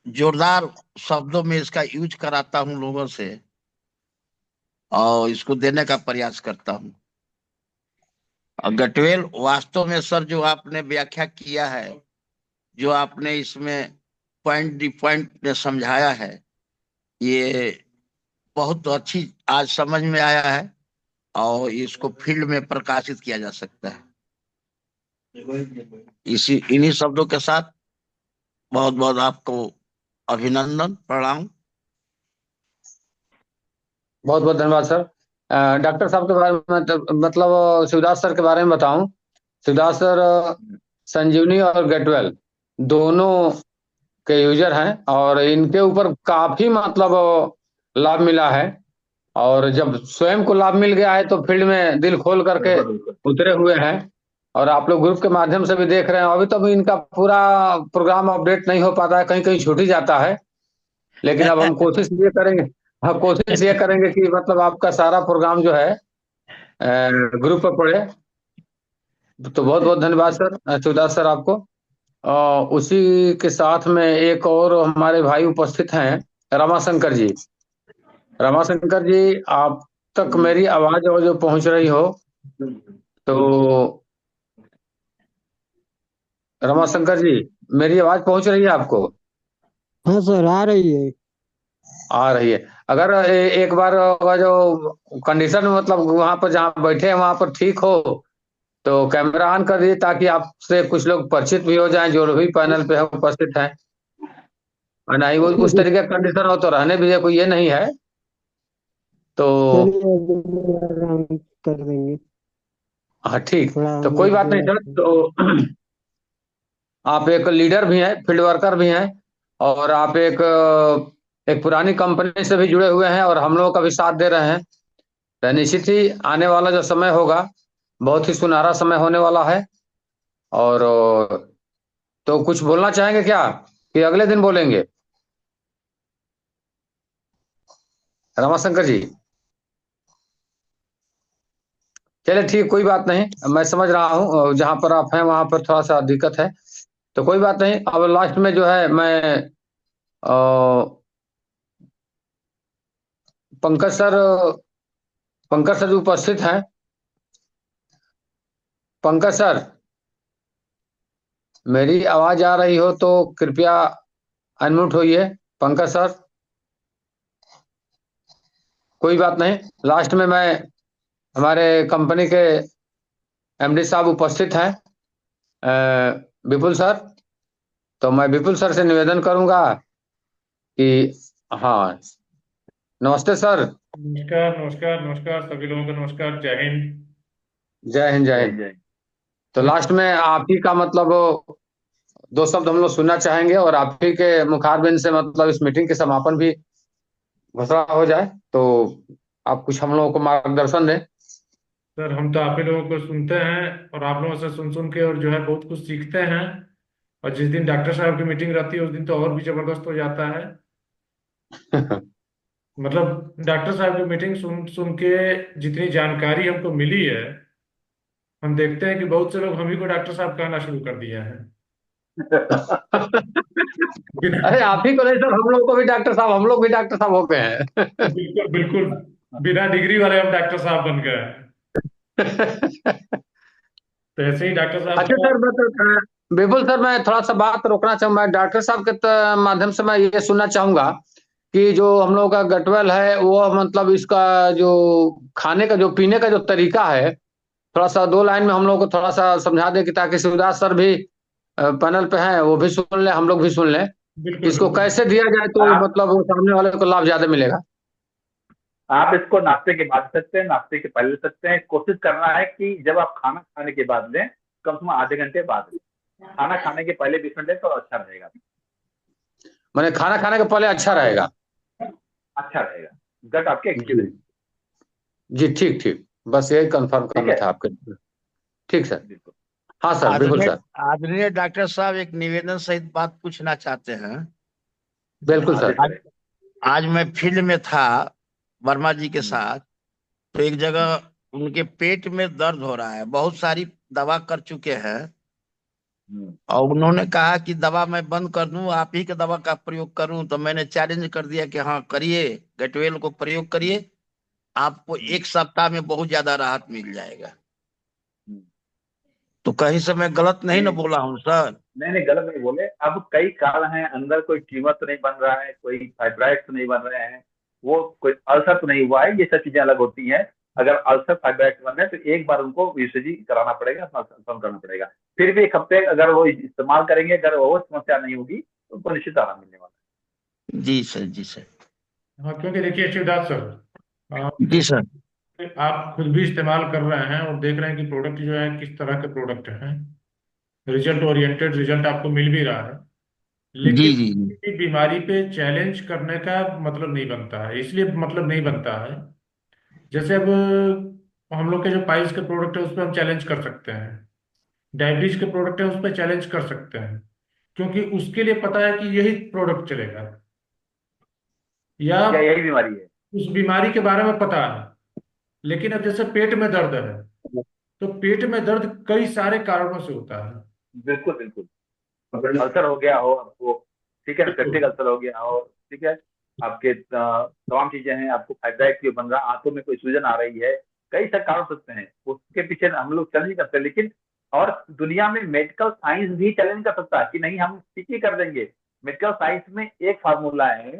जोरदार शब्दों में इसका यूज कराता हूँ लोगों से, और इसको देने का प्रयास करता हूँ। और गटवेल वास्तव में सर जो आपने व्याख्या किया है, जो आपने इसमें पॉइंट पॉइंट में समझाया है, ये बहुत अच्छी आज समझ में आया है, और इसको फील्ड में प्रकाशित किया जा सकता है। इसी इन्हीं शब्दों के साथ बहुत बहुत आपको अभिनंदन, प्रणाम। बहुत बहुत धन्यवाद सर। डॉक्टर साहब के बारे में मतलब शिवदास सर के बारे में बताऊं। शिवदास सर संजीवनी और गेटवेल दोनों के यूजर हैं, और इनके ऊपर काफी मतलब लाभ मिला है। और जब स्वयं को लाभ मिल गया है तो फील्ड में दिल खोल करके उतरे हुए हैं। और आप लोग ग्रुप के माध्यम से भी देख रहे हैं। अभी तो इनका पूरा प्रोग्राम अपडेट नहीं हो पाता है, कहीं कहीं छूट ही जाता है। लेकिन अब हम कोशिश ये करेंगे, हाँ कोशिश ये करेंगे कि मतलब आपका सारा प्रोग्राम जो है ग्रुप पर पड़े। तो बहुत बहुत धन्यवाद सर, शिवदास सर आपको। उसी के साथ में एक और हमारे भाई उपस्थित हैं, रमाशंकर जी। रमाशंकर जी, आप तक मेरी आवाज और जो पहुंच रही हो तो रमाशंकर जी, मेरी आवाज पहुंच रही है आपको? हाँ सर, आ रही है। आ रही है। अगर एक बार जो कंडीशन मतलब वहां पर जहाँ बैठे हैं वहां पर ठीक हो तो कैमरा ऑन कर दीजिए, ताकि आपसे कुछ लोग परिचित भी हो जाएं जो भी पैनल पे है उपस्थित हैं। और नहीं वो उस तरीके का कंडीशन हो तो रहने भी कोई ये नहीं है तो। चलिए अभी आराम कर देंगे। हाँ ठीक, थोड़ा तो कोई बात नहीं मतलब सर। तो आप एक लीडर भी हैं, फील्ड वर्कर भी हैं, और आप एक पुरानी कंपनी से भी जुड़े हुए हैं और हम लोगों का भी साथ दे रहे हैं। तो निश्चित ही आने वाला जो समय होगा बहुत ही सुनहरा समय होने वाला है। और तो कुछ बोलना चाहेंगे क्या, कि अगले दिन बोलेंगे? रमाशंकर जी, चलिए ठीक, कोई बात नहीं, मैं समझ रहा हूँ जहां पर आप हैं वहां पर थोड़ा सा दिक्कत है। तो कोई बात नहीं, अब लास्ट में जो है मैं पंकज सर, पंकज सर जो उपस्थित हैं, पंकज सर मेरी आवाज आ रही हो तो कृपया अनम्यूट होइए। पंकज सर, कोई बात नहीं, लास्ट में मैं हमारे कंपनी के एमडी साहब उपस्थित हैं, विपुल सर, तो मैं विपुल सर से निवेदन करूंगा कि हाँ, नमस्ते सर। नमस्कार नमस्कार नमस्कार सभी लोगों को नमस्कार। जय हिंद। जय हिंद, जय जय हिंद। जय। तो लास्ट में आप ही का मतलब दो शब्द हम लोग सुनना चाहेंगे और आप ही के मुखारबिंद से मतलब इस मीटिंग के समापन भी घोषणा हो जाए, तो आप कुछ हम लोगों को मार्गदर्शन दें। सर हम तो आप ही लोगों को सुनते हैं और आप लोगों से सुन सुन के और जो है बहुत कुछ सीखते हैं। और जिस दिन डॉक्टर साहब की मीटिंग रहती है उस दिन तो और भी जबरदस्त हो जाता है। मतलब डॉक्टर साहब की मीटिंग सुन सुन के जितनी जानकारी हमको मिली है, हम देखते हैं कि बहुत से लोग हम ही को डॉक्टर साहब कहना शुरू कर दिए हैं। अरे आप ही को नहीं सर, हम लोग को भी डॉक्टर साहब, हम लोग भी डॉक्टर साहब हो गए हैं। बिल्कुल बिल्कुल, बिना डिग्री वाले हम डॉक्टर साहब बन गए हैं। तो ऐसे ही डॉक्टर साहब अच्छा का। सर, मैं तो बिल्कुल सर, मैं थोड़ा सा बात रोकना चाहूंगा। डॉक्टर साहब के माध्यम से मैं ये सुनना चाहूंगा कि जो हम लोग का गटवेल है वो मतलब इसका जो खाने का, जो पीने का जो तरीका है, थोड़ा सा दो लाइन में हम लोग को थोड़ा सा समझा दे, कि ताकि शिवदास सर भी पैनल पे हैं, वो भी सुन ले, हम लोग भी सुन लें। बिल्कुल इसको बिल्कुल। कैसे दिया जाए तो आप मतलब वो सामने वाले को लाभ ज्यादा मिलेगा। आप इसको नाश्ते के बाद सकते हैं, नाश्ते के पहले सकते हैं। कोशिश करना है कि जब आप खाना खाने के बाद लें, कम से कम आधे घंटे बाद लें। खाना खाने के पहले 20 मिनट लें तो अच्छा रहेगा। मैंने खाना खाने के पहले अच्छा रहेगा। अच्छा रहेगा, गट आपके एक्टिव जी रहेंगे। जी, ठीक ठीक, बस यही कंफर्म ठीक करना है, था आपके। ठीक सर। बिल्कुल। हाँ सर, बिल्कुल आदरणीय सर। आदरणीय डॉक्टर साहब, एक निवेदन सहित बात पूछना चाहते हैं। बिल्कुल आदेश सर। आज करें। आज मैं फील्ड में था वर्मा जी के हम्म, साथ। तो एक जगह उनके पेट में दर्द हो रहा है, बहुत सारी दवा कर चुके हैं हम्म। और उन्होंने कहा कि दवा मैं बंद कर दूं, आप ही के दवा का प्रयोग करूं। तो मैंने चैलेंज कर दिया कि हाँ करिए, गेटवेल को प्रयोग करिए, आपको हम्म, एक सप्ताह में बहुत ज्यादा राहत मिल जाएगा। हम्म। तो कहीं से मैं गलत नहीं ना ये बोला हूँ सर? नहीं नहीं, गलत नहीं बोले। अब कई कारण हैं, अंदर कोई ट्यूमर तो नहीं बन रहा है, कोई फाइब्राइड तो नहीं बन रहे हैं, वो कोई अल्सर तो नहीं हुआ है, ये सब चीजें अलग होती हैं। अगर अल्सर फाइब्राइड बन रहे हैं तो एक बार उनको ईसीजी कराना पड़ेगा, अपना कंफर्म करना पड़ेगा। फिर भी एक हफ्ते अगर वो इस्तेमाल करेंगे, अगर वो समस्या नहीं होगी तो उनको निश्चित आराम मिलने वाला जी सर, जी सर। हाँ, क्योंकि देखिए शिवदास सर, जी सर। आप खुद भी इस्तेमाल कर रहे हैं और देख रहे हैं कि प्रोडक्ट जो है किस तरह के प्रोडक्ट हैं। रिजल्ट ओरिएंटेड रिजल्ट आपको मिल भी रहा है। जी लेकिन जी जी। किसी बीमारी पे चैलेंज करने का मतलब नहीं बनता है, इसलिए मतलब नहीं बनता है। जैसे अब हम लोग के जो पाइल्स के प्रोडक्ट है उस पर हम चैलेंज कर सकते हैं, डायबिटीज के प्रोडक्ट है उस पर चैलेंज कर सकते हैं, क्योंकि उसके लिए पता है कि यही प्रोडक्ट चलेगा, या है। क्या यही बीमारी है? उस बीमारी के बारे में पता है। लेकिन अब जैसे पेट में दर्द है, तो पेट में दर्द कई सारे कारणों से होता है। बिल्कुल बिल्कुल। अल्सर हो गया हो आपको, ठीक है, बिल्कुल पेप्टिक अल्सर हो गया हो, ठीक है, आपके तमाम चीजें हैं, आपको फाइब्राइड क्यों बन रहा, आंतों में कोई सूजन आ रही है, कई सारे कारण हो सकते हैं, उसके पीछे हम लोग चल नहीं करते। लेकिन और दुनिया में मेडिकल साइंस भी चैलेंज कर सकता है कि नहीं हम ठीक ही कर देंगे। मेडिकल साइंस में एक फार्मूला है,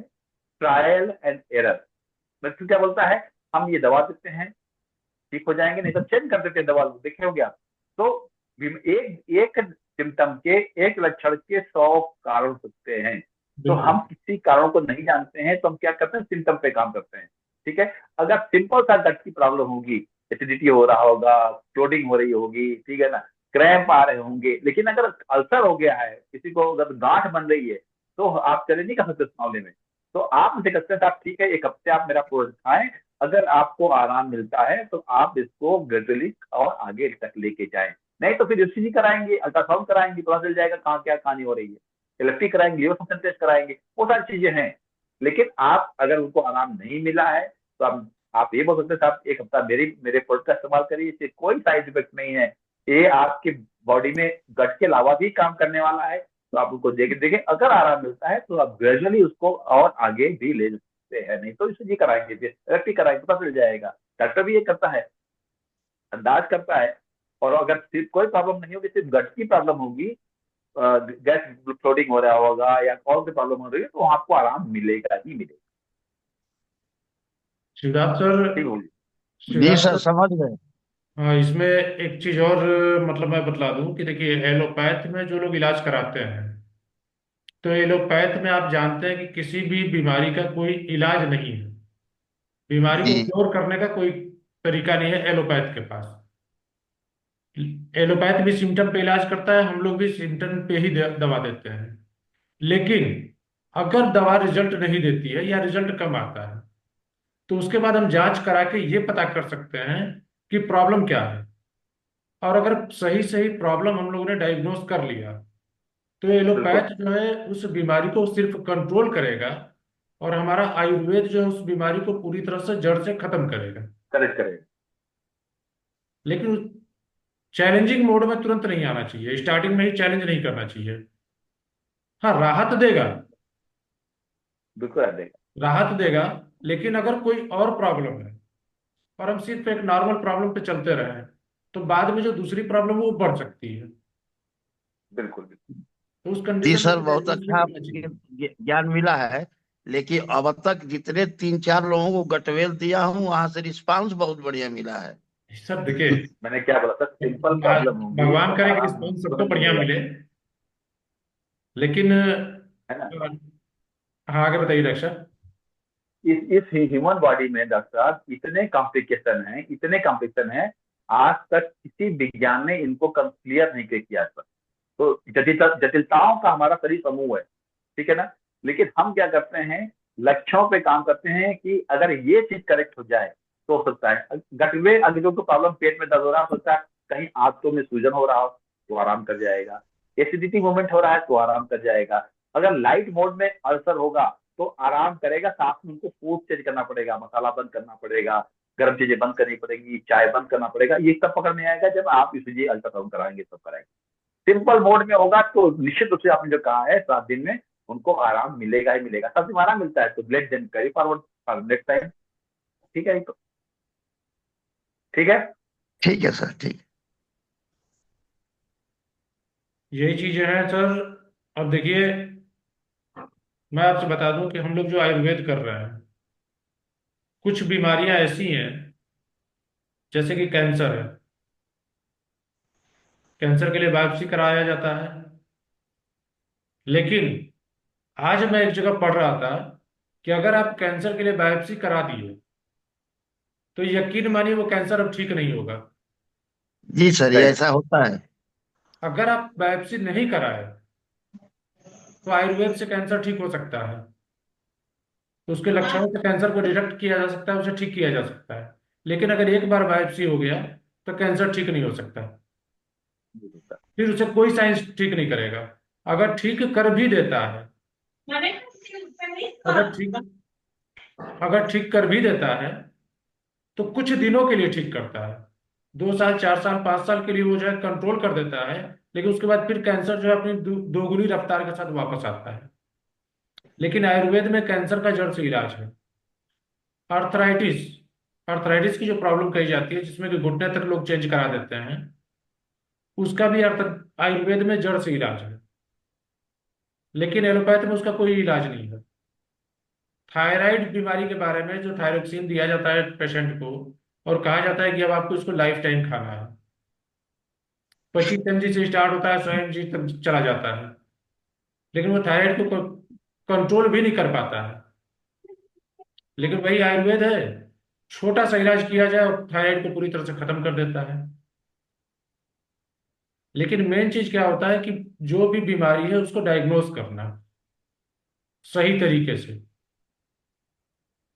ट्रायल एंड एरर। मतलब क्या बोलता है, हम ये दवा देते हैं, ठीक हो जाएंगे, नहीं तो चेंज कर देते हैं दवा, देखे होंगे आप। तो एक एक सिम्टम के, एक लक्षण के 100 कारण हो सकते हैं। तो बिल्कुल। हम किसी कारणों को नहीं जानते हैं तो हम क्या करते हैं, सिम्टम पे काम करते हैं। ठीक है, अगर सिंपल सा गट की प्रॉब्लम होगी, एसिडिटी हो रहा होगा, फ्लोटिंग हो रही होगी, ठीक है ना, क्रैम्प आ रहे होंगे, लेकिन अगर अल्सर हो गया है, किसी को अगर गांठ बन रही है, तो आप चले नहीं कर सकते उस मामले में। तो आप मुझे कहते हैं आप ठीक है, एक हफ्ते आप मेरा प्रोडक्ट खाएं, अगर आपको आराम मिलता है तो आप इसको ग्रेजुअली और आगे तक लेके जाएं। नहीं तो फिर ईसीजी कराएंगे, अल्ट्रासाउंड कराएंगे, पता चल जाएगा कहाँ क्या कहानी हो रही है, इलेक्ट्री कराएंगे, लीवर फंक्शन टेस्ट कराएंगे, वो सारी चीजें हैं। लेकिन आप अगर उनको आराम नहीं मिला है तो आप ये बोल सकते हैं साहब एक हफ्ता मेरे प्रोडक्ट का इस्तेमाल करिए, इससे कोई साइड इफेक्ट नहीं है। ये आपकी बॉडी में गट के अलावा भी काम करने वाला है, तो आप उनको देखे देखे, अगर आराम मिलता है तो आप ग्रेजुअली उसको और आगे भी ले सकते हैं, नहीं तो ईसीजी कराएंगे, फिर एलएफटी कराएंगे, पता चल जाएगा। डॉक्टर भी ये करता है, अंदाज करता है। और अगर सिर्फ कोई प्रॉब्लम नहीं होगी, सिर्फ गट की प्रॉब्लम होगी, गैस फ्लोटिंग हो रहा होगा या कॉल की प्रॉब्लम हो रही है, तो आपको आराम मिलेगा ही मिलेगा। शिवराज सर, ठीक होगी। जी शिवराज सर, सर, समझ गए। हाँ, इसमें एक चीज और मतलब मैं बतला दूं कि देखिए, एलोपैथ में जो लोग इलाज कराते हैं, तो एलोपैथ में आप जानते हैं कि किसी भी बीमारी का कोई इलाज नहीं है। बीमारी को जी क्योर करने का कोई तरीका नहीं है एलोपैथ के पास। एलोपैथ भी सिम्टम पे इलाज करता है, हम लोग भी सिम्टम पे ही दवा देते हैं। लेकिन अगर दवा रिजल्ट नहीं देती है या रिजल्ट कम आता है, तो उसके बाद हम जांच करा के ये पता कर सकते हैं कि प्रॉब्लम क्या है। और अगर सही सही प्रॉब्लम हम लोगों ने डायग्नोस कर लिया, तो बिल्कुल एलोपैथ जो है उस बीमारी को सिर्फ कंट्रोल करेगा, और हमारा आयुर्वेद जो है उस बीमारी को पूरी तरह से जड़ से खत्म करेगा। Correct correct. लेकिन चैलेंजिंग मोड में तुरंत नहीं आना चाहिए, स्टार्टिंग में ही चैलेंज नहीं करना चाहिए। हाँ, राहत देगा, बिल्कुल आ जाएगा। राहत देगा। लेकिन अगर कोई और प्रॉब्लम है और हम सिर्फ एक नॉर्मल प्रॉब्लम पे चलते रहे, तो बाद में जो दूसरी प्रॉब्लम है वो बढ़ सकती है। बिल्कुल बिल्कुल। तो उस जी कंडीशन में सर, भी बहुत डायग्नोस नहीं अच्छा करना आपको चाहिए। ज्ञान मिला है। लेकिन अब तक जितने 3-4 लोगों को गटवेल दिया हूँ, वहां से रिस्पांस बहुत बढ़िया मिला है। सर देखिए, मैंने क्या बोला था, सिंपल प्रॉब्लम होगी तो भगवान करे कि आराम रिस्पॉन्स सबको तुरंत बढ़िया मिलेगा, मिले। लेकिन है ना। हाँ, आगे बताइए डॉक्टर साहब। इस ह्यूमन बॉडी में डॉक्टर साहब इतने कॉम्प्लिकेशन हैं, इतने कॉम्प्लिकेशन हैं, आज तक किसी विज्ञान ने इनको क्लियर नहीं किया आज तक। तो जटिलताओं का हमारा शरीर समूह है, ठीक है ना। लेकिन हम क्या करते हैं, लक्ष्यों पे काम करते हैं कि अगर ये चीज करेक्ट हो जाए तो हो सकता है। गटवे अगर को प्रॉब्लम, पेट में दर्द हो रहा हो सकता है, कहीं आंतों में सूजन हो रहा हो तो आराम कर जाएगा, एसिडिटी मूवमेंट हो रहा है तो आराम कर जाएगा। अगर लाइट मोड में अल्सर होगा तो आराम करेगा, साथ में उनको फूड चेंज करना पड़ेगा, मसाला बंद करना पड़ेगा, गर्म चीजें बंद करनी पड़ेगी, चाय बंद करना पड़ेगा। ये सब पकड़ में आएगा जब आप इसलिए अल्ट्रासाउंड कराएंगे, सब कराएंगे। सिंपल मोड में होगा तो निश्चित रूप से आपने जो कहा है 7 दिन में उनको आराम मिलेगा ही मिलेगा। 7 दिन आराम मिलता है तो let then carry forward for next time. ठीक है, तो ठीक है। ठीक है सर, ठीक। यही चीजें हैं सर। अब देखिए, मैं आपसे बता दूं कि हम लोग जो आयुर्वेद कर रहे हैं, कुछ बीमारियां ऐसी हैं, जैसे कि कैंसर है। कैंसर के लिए बायोप्सी कराया जाता है। लेकिन आज मैं एक जगह पढ़ रहा था कि अगर आप कैंसर के लिए बायोप्सी करा दिए, तो यकीन मानिए वो कैंसर अब ठीक नहीं होगा। जी सर, ये करेक्ट। ऐसा होता है। अगर आप बायोप्सी नहीं कराए, तो आयुर्वेद से कैंसर ठीक हो सकता है। तो उसके लक्षणों से कैंसर को डिटेक्ट किया जा सकता है, उसे ठीक किया जा सकता है। लेकिन अगर एक बार बायोप्सी हो गया, तो कैंसर ठीक नहीं हो सकता। फिर उसे कोई साइंस ठीक नहीं करेगा। अगर ठीक कर भी देता है, अगर ठीक अगर ठीक कर भी देता है, तो कुछ दिनों के लिए ठीक करता है। 2 साल, 4 साल, 5 साल के लिए वो जो है कंट्रोल कर देता है। लेकिन उसके बाद फिर कैंसर जो है अपनी दोगुनी रफ्तार के साथ वापस आता है। लेकिन आयुर्वेद में कैंसर का जड़ से इलाज है। आर्थराइटिस, आर्थराइटिस की जो प्रॉब्लम कही जाती है, जिसमें कि घुटने तक लोग चेंज करा देते हैं, उसका भी आयुर्वेद में जड़ से इलाज है। लेकिन एलोपैथ में उसका कोई इलाज नहीं है। थायराइड बीमारी के बारे में जो थायरोक्सिन दिया जाता है पेशेंट को, और कहा जाता है कि अब आपको इसको लाइफ टाइम खाना है। 25 mg से स्टार्ट होता है, 100 mg तक चला जाता है। लेकिन वो थायराइड को कंट्रोल भी नहीं कर पाता है। लेकिन वही आयुर्वेद है, छोटा सा इलाज किया जाए और थायराइड को पूरी तरह से खत्म कर देता है। लेकिन मेन चीज क्या होता है कि जो भी बीमारी है उसको डायग्नोस करना सही तरीके से।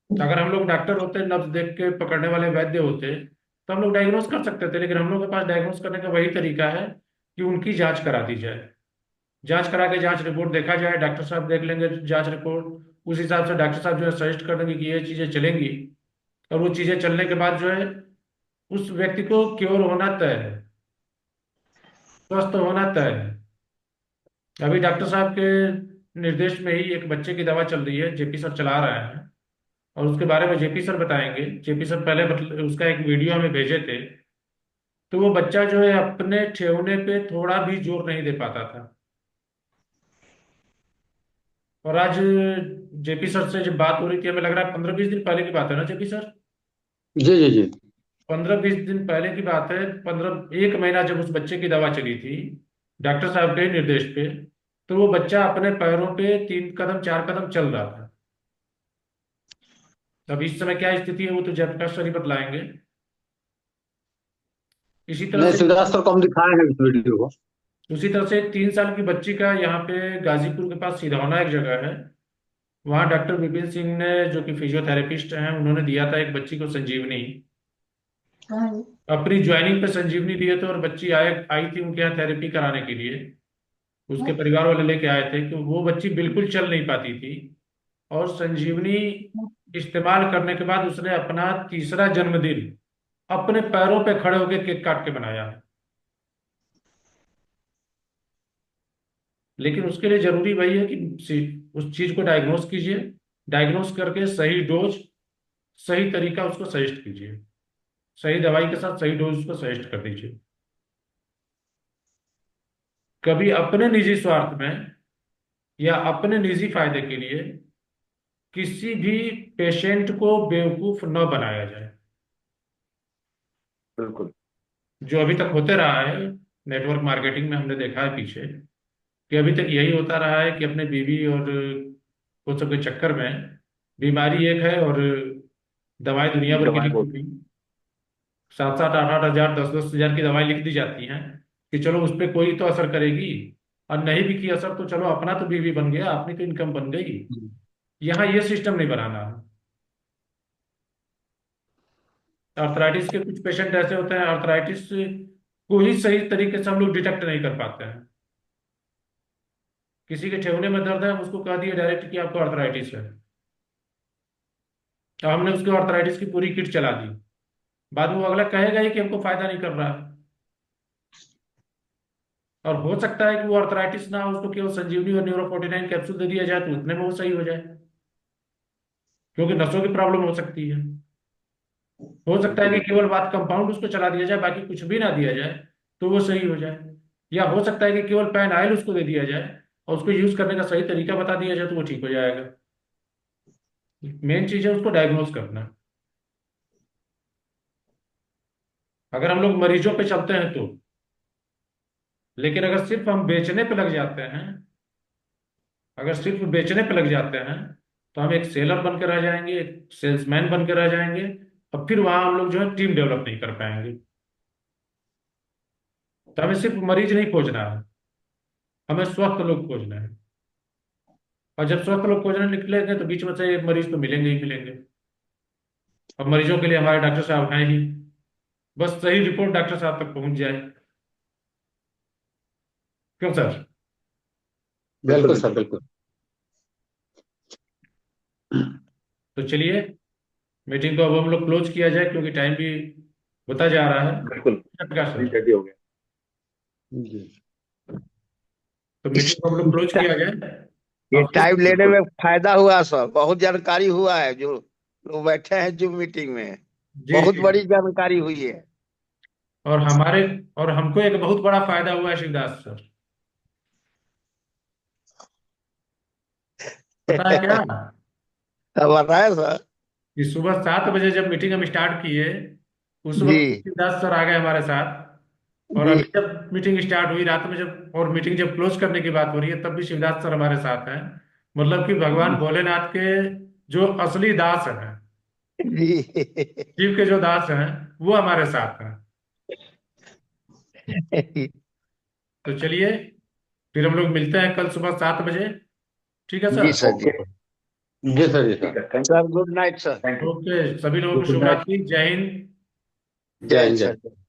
अगर हम लोग डॉक्टर होते, नब्ज देख के पकड़ने वाले वैद्य होते, तो हम लोग डायग्नोस कर सकते थे। लेकिन हम लोग के पास डायग्नोस करने का वही तरीका है कि उनकी जांच करा दी जाए। जांच करा के जांच रिपोर्ट देखा जाए, डॉक्टर साहब देख लेंगे जांच रिपोर्ट। उस हिसाब से डॉक्टर साहब जो है सजेस्ट कर देंगे कि ये चीजें चलेंगी। और वो चीजें चलने के बाद जो है उस व्यक्ति को क्योर होना तय है, स्वस्थ होना तय है। अभी डॉक्टर साहब के निर्देश में ही एक बच्चे की दवा चल रही है, जेपी सर चला रहे हैं, और उसके बारे में जेपी सर बताएंगे। जेपी सर पहले उसका एक वीडियो हमें भेजे थे। तो वो बच्चा जो है अपने ठेवने पे थोड़ा भी जोर नहीं दे पाता था। और आज जेपी सर से जब बात हो रही थी, हमें लग रहा है 15-20 दिन पहले की बात है ना जेपी सर? जी जी जी। 15-20 दिन पहले की बात है। 1 महीना जब उस बच्चे की दवा चली थी डॉक्टर साहब के निर्देश पे, तो वो बच्चा अपने पैरों पे 3 कदम 4 कदम चल रहा था। अब इस समय क्या स्थिति है वो तो जयप्रकाश सर ही बतलाएंगे। इसी तरह नहीं, से शिवदास सर को हम दिखाए हैं इस वीडियो को। उसी तरह से एक 3 साल की बच्ची का यहाँ पे गाजीपुर के पास सिधौना एक जगह है, वहाँ डॉक्टर विपिन सिंह ने, जो कि फिजियोथेरेपिस्ट हैं, उन्होंने दिया था एक बच्ची को संजीवनी। अपनी ज्वाइनिंग पे संजीवनी दिए थे, और बच्ची आई थी उनके यहाँ थेरेपी कराने के लिए। उसके परिवार वाले लेके आए थे कि वो बच्ची बिल्कुल चल नहीं पाती थी, और संजीवनी इस्तेमाल करने के बाद उसने अपना तीसरा जन्मदिन अपने पैरों पे खड़े होकर केक काट के मनाया। लेकिन उसके लिए जरूरी वही है कि उस चीज को डायग्नोस कीजिए, डायग्नोस करके सही डोज, सही तरीका उसको सजेस्ट कीजिए, सही दवाई के साथ सही डोज उसको सजेस्ट कर दीजिए। कभी अपने निजी स्वार्थ में या अपने निजी फायदे के लिए किसी भी पेशेंट को बेवकूफ न बनाया जाए। बिल्कुल। जो अभी तक होते रहा है नेटवर्क मार्केटिंग में, हमने देखा है पीछे कि अभी तक यही होता रहा है कि अपने बीवी और वो सब के चक्कर में बीमारी एक है और दवाई दुनिया भर की दवाएं लिख बहुत। दी, 7-7 8-8 हजार 10-10 हजार की दवाई लिख दी जाती हैं कि चलो उस पर कोई तो असर करेगी, और नहीं भी की असर तो चलो अपना तो बीवी बन गया, अपनी तो इनकम बन गई। यहाँ ये सिस्टम नहीं बनाना है। आर्थराइटिस के कुछ पेशेंट ऐसे होते हैं, आर्थराइटिस को ही सही तरीके से हम लोग डिटेक्ट नहीं कर पाते हैं। किसी के ठेवने में दर्द है, हम उसको कह दिए डायरेक्ट कि आपको आर्थराइटिस है, और हमने उसको आर्थराइटिस की पूरी किट चला दी। बाद में वो अगला कहेगा ही कि हमको फायदा नहीं कर रहा है। और हो सकता है कि वो आर्थराइटिस ना हो, उसको केवल संजीवनी और न्यूरो 49 कैप्सूल दे दिया जाए तो उतने में वो सही हो जाए, क्योंकि नसों की प्रॉब्लम हो सकती है। हो सकता है बिल्कुल कि बिल्कुल। केवल बात कंपाउंड उसको चला दिया जाए, बाकी कुछ भी ना दिया जाए तो वो सही हो जाए। या हो सकता है कि केवल पैन ऑयल उसको दे दिया जाए और उसको यूज करने का सही तरीका बता दिया जाए तो वो ठीक हो जाएगा। मेन चीज है उसको डायग्नोज करना। अगर हम लोग मरीजों पे चलते हैं तो, लेकिन अगर सिर्फ हम बेचने पे लग जाते हैं, अगर सिर्फ बेचने पे लग जाते हैं, तो हम एक सेलर बन के रह जाएंगे, एक सेल्समैन बन के रह जाएंगे, और फिर वहां हम लोग जो है टीम डेवलप नहीं कर पाएंगे। तो हमें सिर्फ मरीज नहीं खोजना है, हमें स्वस्थ लोग खोजना है। और जब स्वस्थ लोग खोजने निकलेंगे तो बीच में से मरीज तो मिलेंगे ही मिलेंगे। और मरीजों के लिए हमारे डॉक्टर साहब हैं ही, बस सही रिपोर्ट डॉक्टर साहब तक पहुंच जाए। क्यों सर? बिल्कुल बिल्कुल सर, बिल्कुल। बिल्कुल। तो चलिए मीटिंग को अब हम लोग क्लोज किया जाए, क्योंकि टाइम भी होता जा रहा है। बिल्कुल प्रकाश सर, 3:30 हो गया। जी। तो मीटिंग को हम लोग क्लोज किया जाए। ये और फिर टाइम लेने बिल्कुल। में फायदा हुआ सर, बहुत जानकारी हुआ है। जो लोग बैठे हैं जूम मीटिंग में, जी बहुत जी, बड़ी जानकारी हुई है। और हमारे और हमको एक बहुत बड़ा फायदा हुआ है शिवदास सर। पता है क्या अब बताए सर। कि सुबह 7 बजे जब मीटिंग हम स्टार्ट किए, उस जी वक्त शिवदास सर आ गए हमारे साथ। और जी। अभी जब मीटिंग स्टार्ट हुई रात में, जब और मीटिंग जब क्लोज करने की बात हो रही है, तब भी शिवदास सर हमारे साथ हैं। मतलब कि भगवान भोलेनाथ के जो असली दास हैं, जी। शिव के जो दास हैं, वो हमारे साथ हैं। तो चलिए फिर हम लोग मिलते हैं कल सुबह 7 बजे। ठीक है जी सर? सर जी। ओके। जी सर, जी ठीक सर। है। Thank sir good night sir. Thank you. Okay, सभी लोगों को गुड शुभ नाइट। रात्रि, जय हिंद। जय जय हिंद, जय। सर।